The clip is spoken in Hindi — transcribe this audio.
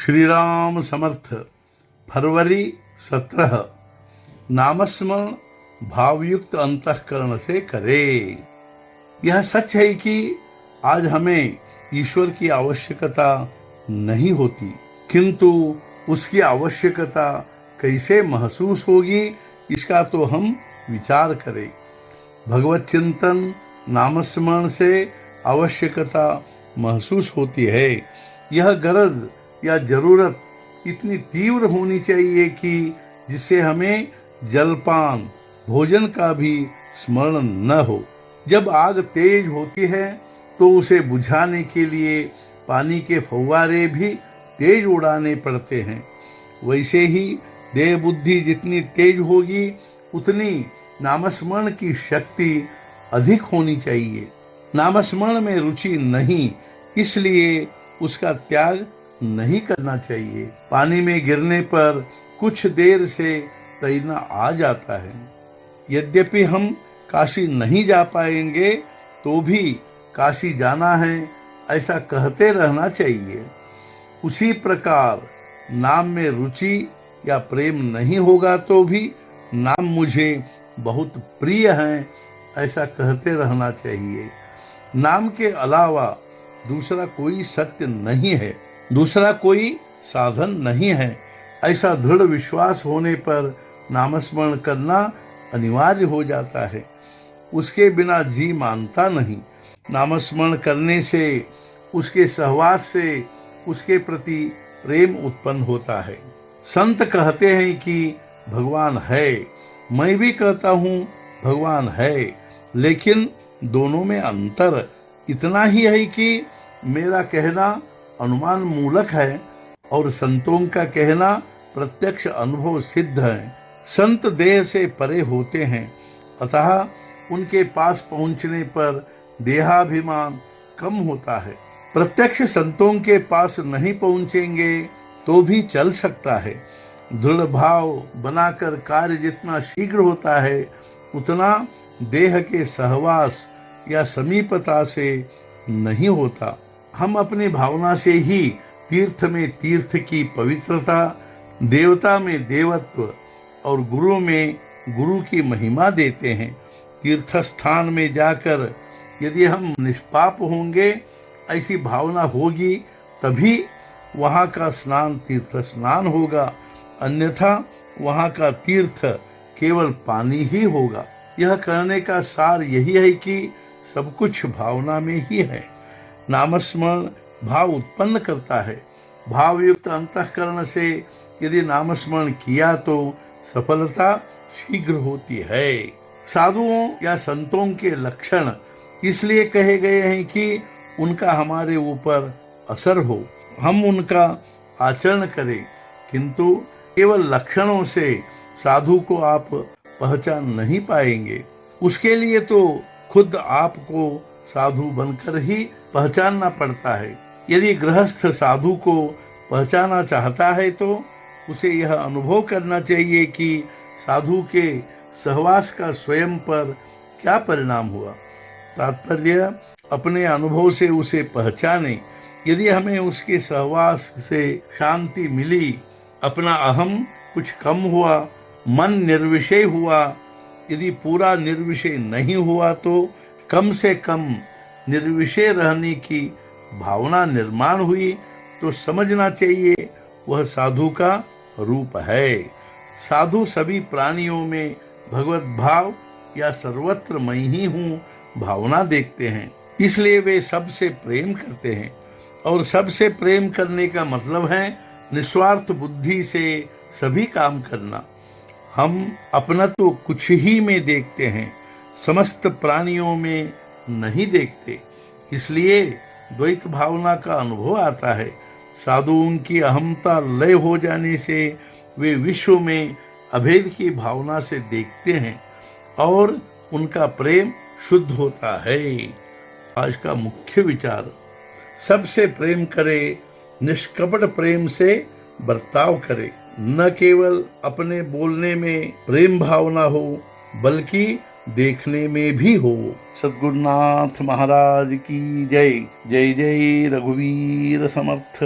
श्री राम समर्थ। फरवरी 17। नामस्मरण भावयुक्त अंतःकरण से करे। यह सच है कि आज हमें ईश्वर की आवश्यकता नहीं होती, किंतु उसकी आवश्यकता कैसे महसूस होगी इसका तो हम विचार करें। भगवत चिंतन नामस्मरण से आवश्यकता महसूस होती है। यह गरज या जरूरत इतनी तीव्र होनी चाहिए कि जिससे हमें जलपान भोजन का भी स्मरण न हो। जब आग तेज होती है तो उसे बुझाने के लिए पानी के फव्वारे भी तेज उड़ाने पड़ते हैं। वैसे ही देह बुद्धि जितनी तेज होगी उतनी नामस्मरण की शक्ति अधिक होनी चाहिए। नामस्मरण में रुचि नहीं, इसलिए उसका त्याग नहीं करना चाहिए। पानी में गिरने पर कुछ देर से तैरना आ जाता है। यद्यपि हम काशी नहीं जा पाएंगे तो भी काशी जाना है ऐसा कहते रहना चाहिए। उसी प्रकार नाम में रुचि या प्रेम नहीं होगा तो भी नाम मुझे बहुत प्रिय है ऐसा कहते रहना चाहिए। नाम के अलावा दूसरा कोई सत्य नहीं है, दूसरा कोई साधन नहीं है, ऐसा दृढ़ विश्वास होने पर नामस्मरण करना अनिवार्य हो जाता है। उसके बिना जी मानता नहीं। नामस्मरण करने से, उसके सहवास से उसके प्रति प्रेम उत्पन्न होता है। संत कहते हैं कि भगवान है, मैं भी कहता हूँ भगवान है, लेकिन दोनों में अंतर इतना ही है कि मेरा कहना अनुमान मूलक है और संतों का कहना प्रत्यक्ष अनुभव सिद्ध है। संत देह से परे होते हैं, अतः उनके पास पहुंचने पर देहाभिमान कम होता है। प्रत्यक्ष संतों के पास नहीं पहुंचेंगे तो भी चल सकता है। दृढ़ भाव बनाकर कार्य जितना शीघ्र होता है उतना देह के सहवास या समीपता से नहीं होता। हम अपनी भावना से ही तीर्थ में तीर्थ की पवित्रता, देवता में देवत्व और गुरु में गुरु की महिमा देते हैं। तीर्थ स्थान में जाकर यदि हम निष्पाप होंगे ऐसी भावना होगी तभी वहाँ का स्नान तीर्थ स्नान होगा, अन्यथा वहाँ का तीर्थ केवल पानी ही होगा। यह कहने का सार यही है कि सब कुछ भावना में ही है। नामस्मरण भाव उत्पन्न करता है। भावयुक्त अंतःकरण से यदि नामस्मरण किया तो सफलता शीघ्र होती है। साधुओं या संतों के लक्षण इसलिए कहे गए हैं कि उनका हमारे ऊपर असर हो, हम उनका आचरण करें, किंतु केवल लक्षणों से साधु को आप पहचान नहीं पाएंगे। उसके लिए तो खुद आपको साधु बनकर ही पहचानना पड़ता है। यदि गृहस्थ साधु को पहचाना चाहता है तो उसे यह अनुभव करना चाहिए कि साधु के सहवास का स्वयं पर क्या परिणाम हुआ। तात्पर्य अपने अनुभव से उसे पहचाने। यदि हमें उसके सहवास से शांति मिली, अपना अहम कुछ कम हुआ, मन निर्विषय हुआ, यदि पूरा निर्विषय नहीं हुआ तो कम से कम निर्विषय रहने की भावना निर्माण हुई तो समझना चाहिए वह साधु का रूप है। साधु सभी प्राणियों में भगवत भाव या सर्वत्र मैं ही हूँ भावना देखते हैं, इसलिए वे सबसे प्रेम करते हैं। और सबसे प्रेम करने का मतलब है निस्वार्थ बुद्धि से सभी काम करना। हम अपना तो कुछ ही में देखते हैं, समस्त प्राणियों में नहीं देखते, इसलिए द्वैत भावना का अनुभव आता है। साधुओं की अहमता लय हो जाने से वे विश्व में अभेद की भावना से देखते हैं और उनका प्रेम शुद्ध होता है। आज का मुख्य विचार, सबसे प्रेम करे, निष्कपट प्रेम से बर्ताव करे। न केवल अपने बोलने में प्रेम भावना हो बल्कि देखने में भी हो। सद्गुरुनाथ महाराज की जय। जय जय रघुवीर समर्थ।